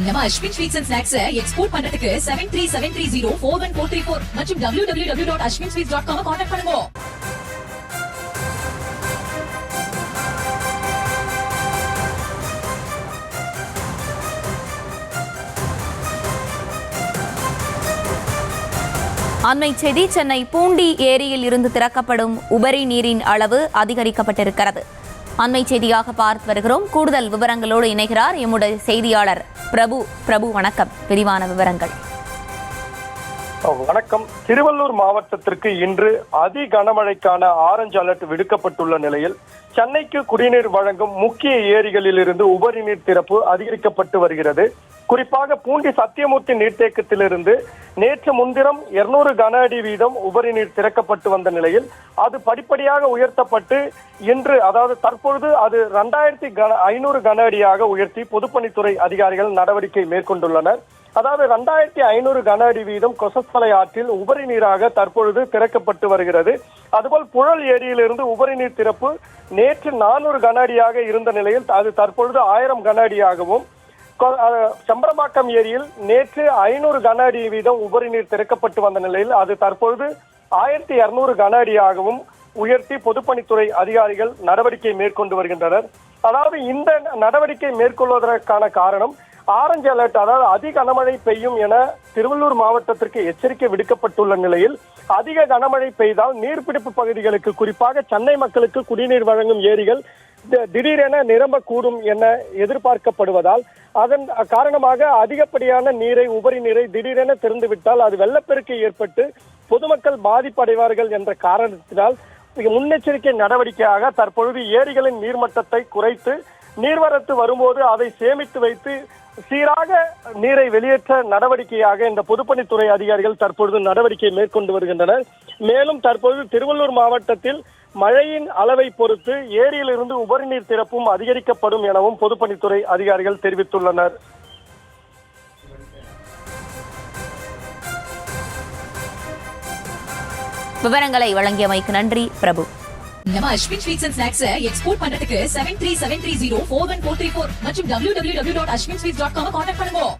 நம்ம Ashwin sweets and snacks export பண்றதுக்கு 7373041434 மற்றும் www.ashwinsweets.com கான்டாக்ட் பண்ணுங்க. அண்மை செய்தி. சென்னை பூண்டி ஏரியில் இருந்து திறக்கப்படும் உபரி நீரின் அளவு அதிகரிக்கப்பட்டிருக்கிறது. அண்மை செய்தியாக பார்த்து வருகிறோம். கூடுதல் விவரங்களோடு இணைகிறார் எம்முடைய செய்தியாளர் பிரபு. வணக்கம். விரிவான விவரங்கள். வணக்கம். திருவள்ளூர் மாவட்டத்திற்கு இன்று அதி கனமழைக்கான ஆரஞ்சு அலர்ட் விடுக்கப்பட்டுள்ள நிலையில் சென்னைக்கு குடிநீர் வழங்கும் முக்கிய ஏரிகளில் இருந்து உபரி நீர் திறப்பு அதிகரிக்கப்பட்டு வருகிறது. குறிப்பாக பூண்டி சத்தியமூர்த்தி நீர்த்தேக்கத்திலிருந்து நேற்று முன்தினம் 200 கன அடி வீதம் உபரி நீர் திறக்கப்பட்டு வந்த நிலையில் அது படிப்படியாக உயர்த்தப்பட்டு இன்று, அதாவது தற்பொழுது அது 2500 கன அடியாக உயர்த்தி பொதுப்பணித்துறை அதிகாரிகள் நடவடிக்கை மேற்கொண்டுள்ளனர். அதாவது 2500 கன அடி வீதம் கொசஸ்தலை ஆற்றில் உபரி நீராக தற்பொழுது திறக்கப்பட்டு வருகிறது. அதுபோல் புழல் ஏரியிலிருந்து உபரி நீர் திறப்பு நேற்று 400 கன அடியாக இருந்த நிலையில் அது தற்பொழுது 1000 கன அடியாகவும், செம்பரம்பாக்கம் ஏரியில் நேற்று 500 கன அடி வீதம் உபரி நீர் திறக்கப்பட்டு வந்த நிலையில் அது தற்பொழுது 1200 கன அடியாகவும் உயர்த்தி பொதுப்பணித்துறை அதிகாரிகள் நடவடிக்கை மேற்கொண்டு வருகின்றனர். அதாவது இந்த நடவடிக்கை மேற்கொள்வதற்கான காரணம் ஆரஞ்சு அலர்ட், அதாவது அதிக கனமழை பெய்யும் என திருவள்ளூர் மாவட்டத்திற்கு எச்சரிக்கை விடுக்கப்பட்டுள்ள நிலையில் அதிக கனமழை பெய்தால் நீர்பிடிப்பு பகுதிகளுக்கு, குறிப்பாக சென்னை மக்களுக்கு குடிநீர் வழங்கும் ஏரிகள் திடீரென நிரம்பக்கூடும் என எதிர்பார்க்கப்படுவதால் அதன் காரணமாக அதிகப்படியான உபரி நீரை திடீரென திறந்துவிட்டால் அது வெள்ளப்பெருக்கு ஏற்பட்டு பொதுமக்கள் பாதிப்படைவார்கள் என்ற காரணத்தினால் முன்னெச்சரிக்கை நடவடிக்கையாக தற்பொழுது ஏரிகளின் நீர்மட்டத்தை குறைத்து நீர்வரத்து வரும்போது அதை சேமித்து வைத்து சீராக நீரை வெளியேற்ற நடவடிக்கையாக இந்த பொதுப்பணித்துறை அதிகாரிகள் தற்பொழுது நடவடிக்கை மேற்கொண்டு வருகின்றனர். மேலும் தற்பொழுது திருவள்ளூர் மாவட்டத்தில் மழையின் அளவை பொறுத்து ஏரியிலிருந்து உபரி நீர் திறப்பும் அதிகரிக்கப்படும் எனவும் பொதுப்பணித்துறை அதிகாரிகள் தெரிவித்துள்ளனர். விவரங்களை வழங்கியமைக்கு நன்றி பிரபு. நம்ம Ashwin sweets and snacks export பண்றதுக்கு 7373041434 மற்றும் www.ashwinsweets.com கான்டாக்ட் பண்ணுங்க.